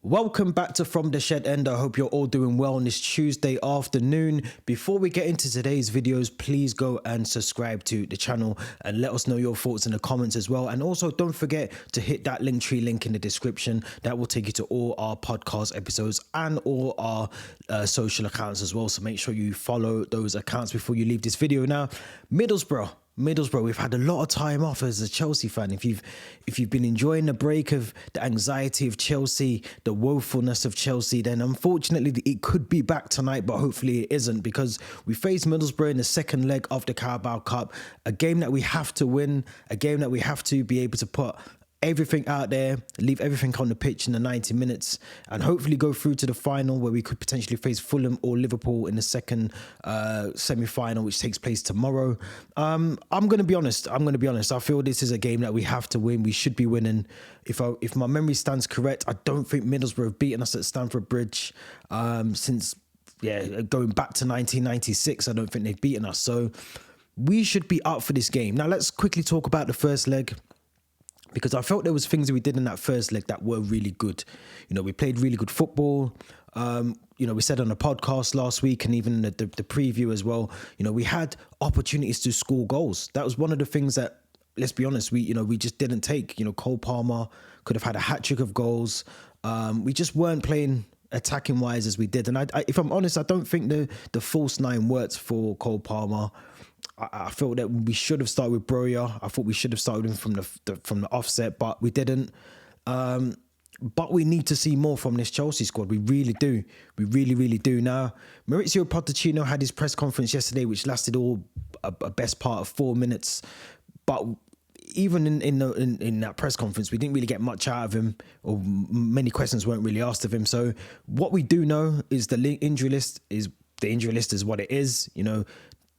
Welcome back to From the Shed End. I hope you're all doing well on this Tuesday afternoon. Before we get into today's videos, please go and subscribe to the channel and let us know your thoughts in the comments as well. And also don't forget to hit that Linktree link in the description. That will take you to all our podcast episodes and all our social accounts as well. So make sure you follow those accounts before you leave this video. Now, Middlesbrough, we've had a lot of time off as a Chelsea fan. If you've been enjoying the break of the anxiety of Chelsea, the woefulness of Chelsea, then unfortunately it could be back tonight, but hopefully it isn't, because we face Middlesbrough in the second leg of the Carabao Cup, a game that we have to win, a game that we have to be able to put everything out there, leave everything on the pitch in the 90 minutes, and hopefully go through to the final where we could potentially face Fulham or Liverpool in the second semi-final, which takes place tomorrow. I'm going to be honest. I feel this is a game that we have to win. We should be winning. If my memory stands correct, I don't think Middlesbrough have beaten us at Stamford Bridge since going back to 1996. I don't think they've beaten us. So we should be up for this game. Now let's quickly talk about the first leg, because I felt there was things that we did in that first leg that were really good. You know, we played really good football. We said on the podcast last week and even the preview as well, we had opportunities to score goals. That was one of the things that, let's be honest, we just didn't take. Cole Palmer could have had a hat-trick of goals. We just weren't playing attacking wise as we did. And if I'm honest, I don't think the false nine worked for Cole Palmer. I felt that we should have started with Broja. I thought we should have started him from the offset, but we didn't. But we need to see more from this Chelsea squad. We really do. We really, really do. Now, Mauricio Pochettino had his press conference yesterday, which lasted a best part of 4 minutes. But even in that press conference, we didn't really get much out of him, or many questions weren't really asked of him. So what we do know is the injury list is what it is.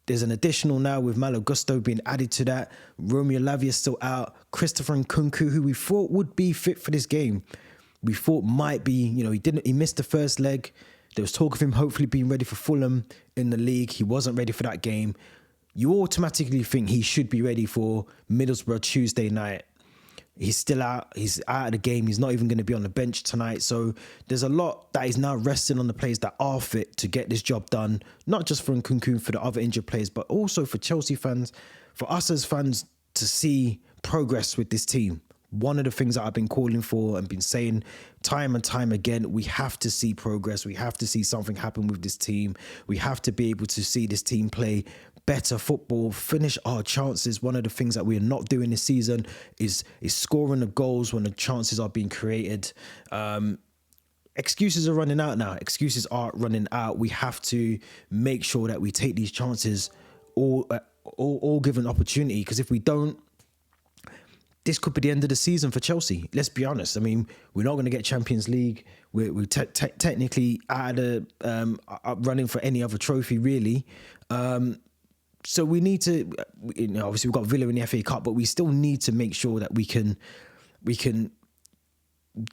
There's an additional now with Malo Gusto being added to that. Romeo Lavia still out. Christopher Nkunku, who we thought would be fit for this game, we thought might be, he missed the first leg. There was talk of him hopefully being ready for Fulham in the league. He wasn't ready for that game. You automatically think he should be ready for Middlesbrough Tuesday night. He's still out. He's out of the game. He's not even going to be on the bench tonight. So there's a lot that is now resting on the players that are fit to get this job done. Not just for Nkunku, for the other injured players, but also for Chelsea fans, for us as fans to see progress with this team. One of the things that I've been calling for and been saying time and time again, we have to see progress. We have to see something happen with this team. We have to be able to see this team play better football, finish our chances. One of the things that we are not doing this season is scoring the goals when the chances are being created. Excuses are running out now. Excuses are running out. We have to make sure that we take these chances all given opportunity, because if we don't, this could be the end of the season for Chelsea. Let's be honest. I mean, we're not going to get Champions League. We're technically out of the running for any other trophy, really. So we need to, obviously we've got Villa in the FA Cup, but we still need to make sure that we can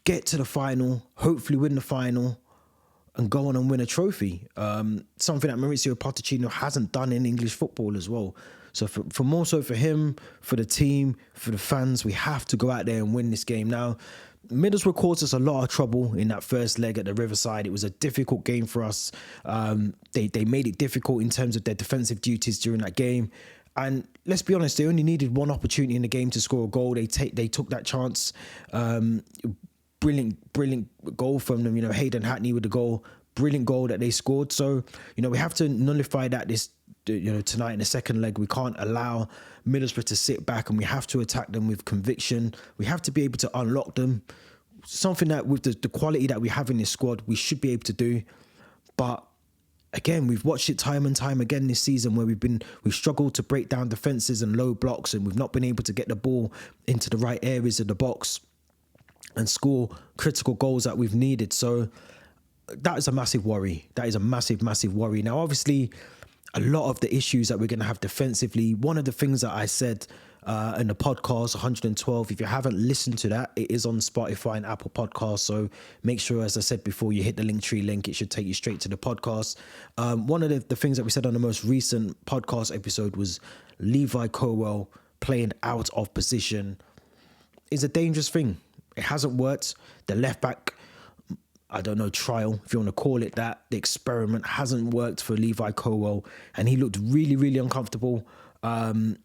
get to the final, hopefully win the final, and go on and win a trophy. Something that Mauricio Pochettino hasn't done in English football as well. So for more so for him, for the team, for the fans, we have to go out there and win this game. Now, Middlesbrough caused us a lot of trouble in that first leg at the Riverside. It was a difficult game for us. They made it difficult in terms of their defensive duties during that game. And let's be honest, they only needed one opportunity in the game to score a goal. They took that chance. Brilliant goal from them. Hayden Hackney with the goal. Brilliant goal that they scored. So, we have to nullify that tonight in the second leg. We can't allow Middlesbrough to sit back, and we have to attack them with conviction. We have to be able to unlock them. Something that with the quality that we have in this squad, we should be able to do. But again, we've watched it time and time again this season where we've struggled to break down defenses and low blocks, and we've not been able to get the ball into the right areas of the box and score critical goals that we've needed. So that is a massive worry. That is a massive, massive worry. Now, obviously, a lot of the issues that we're going to have defensively, one of the things that I said in the podcast 112, if you haven't listened to that, it is on Spotify and Apple Podcasts. So make sure, as I said before, you hit the Linktree link. It should take you straight to the podcast. One of the things that we said on the most recent podcast episode was Levi Colwill playing out of position is a dangerous thing. It hasn't worked. The left back I don't know, trial, if you want to call it that. The experiment hasn't worked for Levi Colwill, and he looked really, really uncomfortable down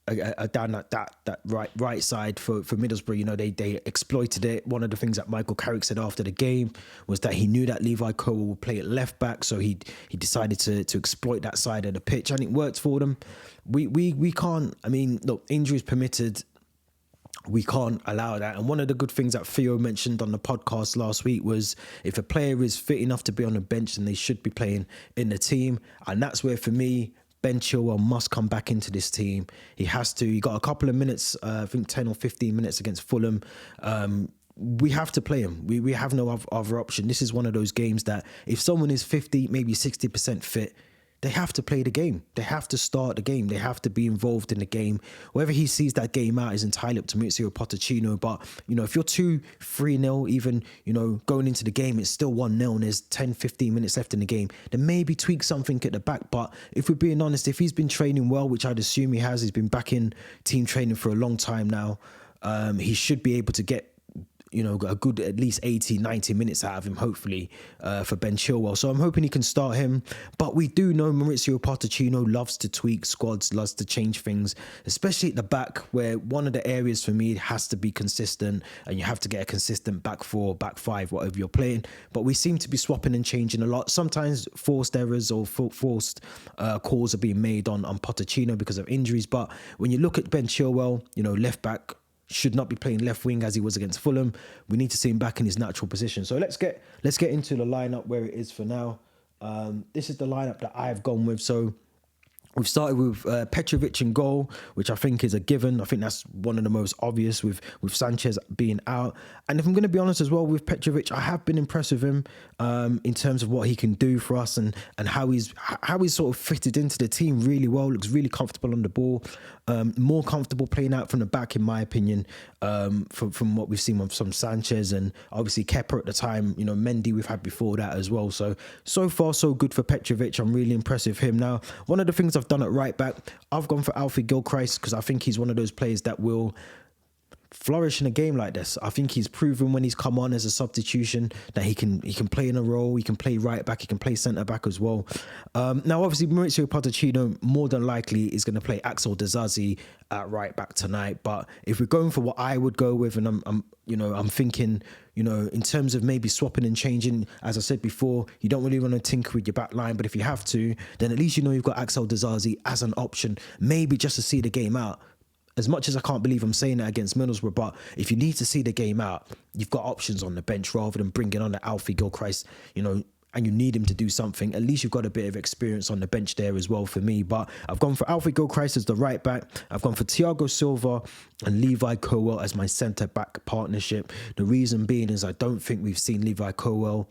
that right side for Middlesbrough. You know, they exploited it. One of the things that Michael Carrick said after the game was that he knew that Levi Colwill would play at left back, so he decided to exploit that side of the pitch, and it worked for them. We can't. I mean, look, injuries permitted. We can't allow that. And one of the good things that Theo mentioned on the podcast last week was if a player is fit enough to be on the bench, then they should be playing in the team. And that's where, for me, Ben Chilwell must come back into this team. He has to. He got a couple of minutes, I think 10 or 15 minutes against Fulham. We have to play him. We have no other option. This is one of those games that if someone is 50, maybe 60% fit, they have to play the game. They have to start the game. They have to be involved in the game. Whether he sees that game out is entirely up to Mauricio Pochettino. But, you know, if you're 2-3-0, even, you know, going into the game, it's still 1-0 and there's 10, 15 minutes left in the game, then maybe tweak something at the back. But if we're being honest, if he's been training well, which I'd assume he has, he's been back in team training for a long time now, he should be able to get, you know, a good at least 80, 90 minutes out of him, hopefully, for Ben Chilwell. So I'm hoping he can start him. But we do know Mauricio Pochettino loves to tweak squads, loves to change things, especially at the back, where one of the areas for me has to be consistent, and you have to get a consistent back four, back five, whatever you're playing. But we seem to be swapping and changing a lot. Sometimes forced errors or forced calls are being made on Pochettino because of injuries. But when you look at Ben Chilwell, you know, left back, should not be playing left wing as he was against Fulham. We need to see him back in his natural position. So let's get into the lineup where it is for now. This is the lineup that I've gone with. So we've started with Petrovic in goal, which I think is a given. I think that's one of the most obvious with Sanchez being out. And if I'm going to be honest as well with Petrovic, I have been impressed with him in terms of what he can do for us and how he's sort of fitted into the team really well. Looks really comfortable on the ball, more comfortable playing out from the back, in my opinion, from what we've seen with some Sanchez and obviously Kepa at the time. You know, Mendy we've had before that as well. So far so good for Petrovic. I'm really impressed with him. Now, one of the things I've done at right back, I've gone for Alfie Gilchrist because I think he's one of those players that will flourish in a game like this. I think he's proven when he's come on as a substitution that he can play in a role. He can play right back. He can play centre back as well. Now, obviously, Mauricio Pochettino more than likely is going to play Axel Disasi at right back tonight. But if we're going for what I would go with, and I'm thinking, you know, in terms of maybe swapping and changing, as I said before, you don't really want to tinker with your back line, but if you have to, then at least you know you've got Axel Disasi as an option, maybe just to see the game out. As much as I can't believe I'm saying that against Middlesbrough, but if you need to see the game out, you've got options on the bench rather than bringing on the Alfie Gilchrist, you know, and you need him to do something. At least you've got a bit of experience on the bench there as well for me. But I've gone for Alfie Gilchrist as the right back. I've gone for Thiago Silva and Levi Colwill as my centre back partnership. The reason being is I don't think we've seen Levi Colwill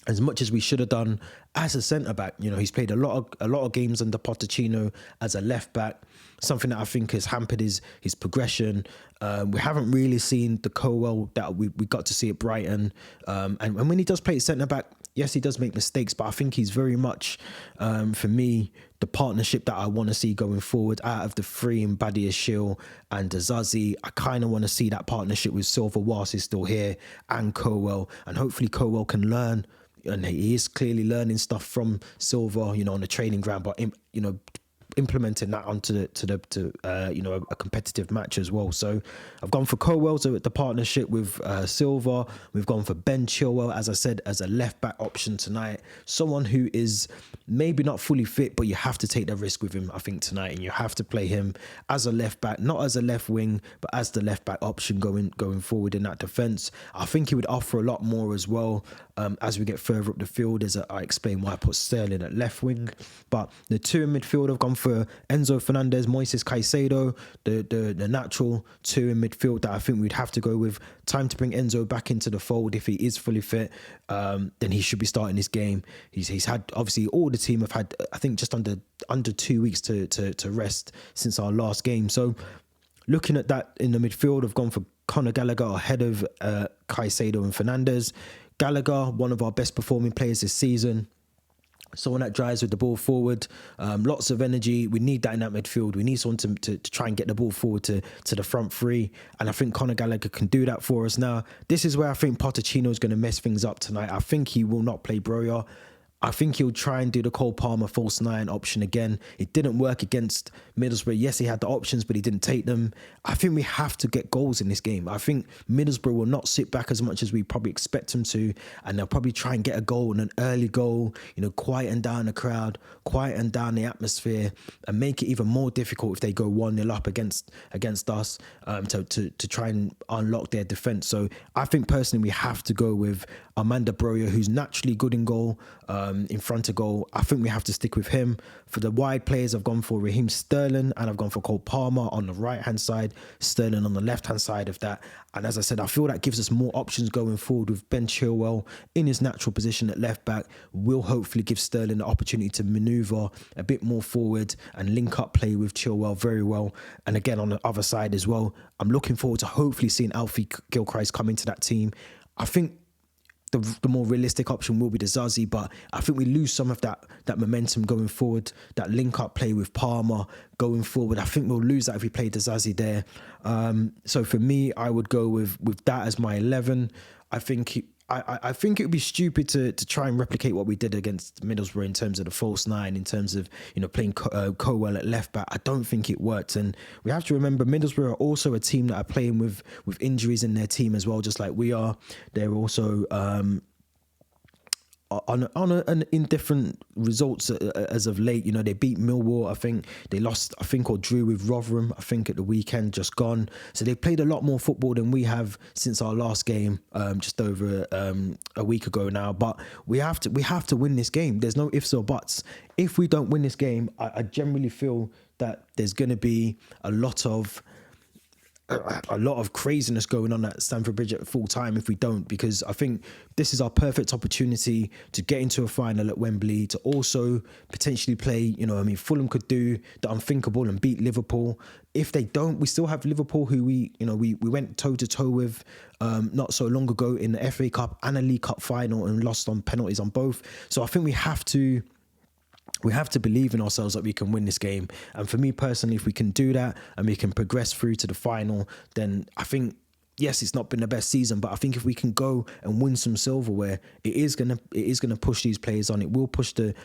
as much as we should have done as a centre back. You know, he's played a lot of games under Pochettino as a left back, something that I think has hampered his progression. We haven't really seen the Colwill that we got to see at Brighton. And when he does play centre back, yes, he does make mistakes, but I think he's very much, for me, the partnership that I want to see going forward. Out of the three in Badiashile and Disasi, I kind of want to see that partnership with Silva whilst he's still here, and Colwill. And hopefully Colwill can learn, and he is clearly learning stuff from Silva, you know, on the training ground, but, you know, implementing that onto a competitive match as well. So I've gone for Colwill, so the partnership with Silva. We've gone for Ben Chilwell, as I said, as a left back option tonight. Someone who is maybe not fully fit, but you have to take the risk with him, I think, tonight, and you have to play him as a left back, not as a left wing, but as the left back option going forward in that defence. I think he would offer a lot more as well as we get further up the field. As I explain why I put Sterling at left wing. But the two in midfield, I've gone for Enzo Fernandez, Moises Caicedo, the natural two in midfield that I think we'd have to go with. Time to bring Enzo back into the fold. If he is fully fit, then he should be starting this game. He's had, obviously, all the team have had, I think, just under 2 weeks to rest since our last game. So looking at that in the midfield, I've gone for Conor Gallagher ahead of Caicedo and Fernandez. Gallagher, one of our best performing players this season. someone that drives with the ball forward, lots of energy. We need that in that midfield. We need someone to try and get the ball forward to the front three. And I think Conor Gallagher can do that for us now. This is where I think Pochettino is going to mess things up tonight. I think he will not play Broja. I think he'll try and do the Cole Palmer false nine option again. It didn't work against Middlesbrough. Yes, he had the options, but he didn't take them. I think we have to get goals in this game. I think Middlesbrough will not sit back as much as we probably expect them to, and they'll probably try and get a goal, and an early goal, quieten down the crowd, quieten down the atmosphere, and make it even more difficult if they go 1-0 up against us to try and unlock their defence. So I think personally we have to go with Amanda Broja, who's naturally good in goal, in front of goal. I think we have to stick with him. For the wide players, I've gone for Raheem Sterling and I've gone for Cole Palmer on the right-hand side, Sterling on the left-hand side of that. And as I said, I feel that gives us more options going forward with Ben Chilwell in his natural position at left-back. Will hopefully give Sterling the opportunity to manoeuvre a bit more forward and link up play with Chilwell very well. And again, on the other side as well, I'm looking forward to hopefully seeing Alfie Gilchrist come into that team. I think the more realistic option will be the Zazie, but I think we lose some of that momentum going forward, that link-up play with Palmer going forward. I think we'll lose that if we play the Zazie there. So for me, I would go with that as my 11. I think it would be stupid to try and replicate what we did against Middlesbrough in terms of the false nine, in terms of playing Colwell at left back. I don't think it worked, and we have to remember Middlesbrough are also a team that are playing with injuries in their team as well, just like we are. They're also on indifferent results as of late. They beat Millwall, I think they lost, or drew with Rotherham, I think, at the weekend just gone. So they played a lot more football than we have since our last game, just over a week ago now. But we have to win this game. There's no ifs or buts. If we don't win this game, I generally feel that there's going to be a lot of craziness going on at Stamford Bridge at full time if we don't, because I think this is our perfect opportunity to get into a final at Wembley, to also potentially play, Fulham could do the unthinkable and beat Liverpool. If they don't, we still have Liverpool, who we went toe to toe with not so long ago in the FA Cup and a League Cup final and lost on penalties on both. So I think we have to believe in ourselves that we can win this game. And for me personally, if we can do that and we can progress through to the final, then I think, yes, it's not been the best season, but I think if we can go and win some silverware, it is gonna push these players on. It will push the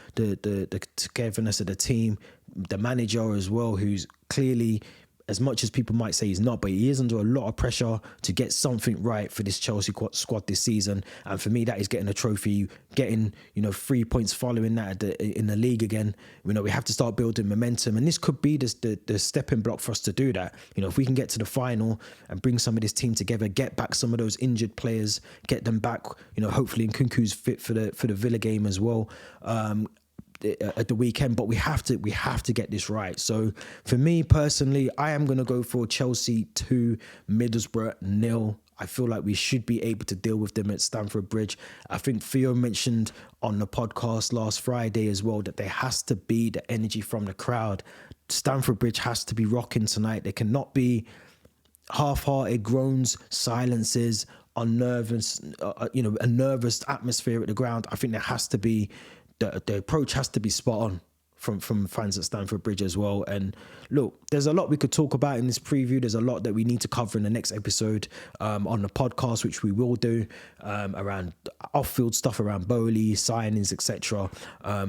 togetherness of the team, the manager as well, who's clearly, as much as people might say he's not, but he is under a lot of pressure to get something right for this Chelsea squad this season. And for me, that is getting a trophy, getting 3 points following that in the league again. We have to start building momentum, and this could be the stepping block for us to do that. If we can get to the final and bring some of this team together, get back some of those injured players, get them back. Hopefully Nkunku's fit for the Villa game as well. At the weekend, but we have to get this right. So for me personally, I am going to go for Chelsea 2, Middlesbrough 0. I feel like we should be able to deal with them at Stamford Bridge. I think Theo mentioned on the podcast last Friday as well that there has to be the energy from the crowd. Stamford Bridge has to be rocking tonight. There cannot be half-hearted groans, silences, a nervous atmosphere at the ground. I think there has to be the approach has to be spot on from fans at Stamford Bridge as well. And look, there's a lot we could talk about in this preview. There's a lot that we need to cover in the next episode on the podcast, which we will do around off-field stuff, around Bowley, signings, etc.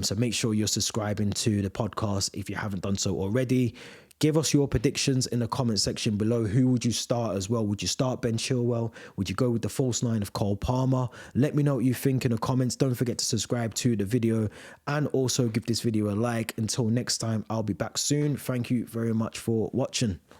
So make sure you're subscribing to the podcast if you haven't done so already. Give us your predictions in the comment section below. Who would you start as well? Would you start Ben Chilwell? Would you go with the false nine of Cole Palmer? Let me know what you think in the comments. Don't forget to subscribe to the video and also give this video a like. Until next time, I'll be back soon. Thank you very much for watching.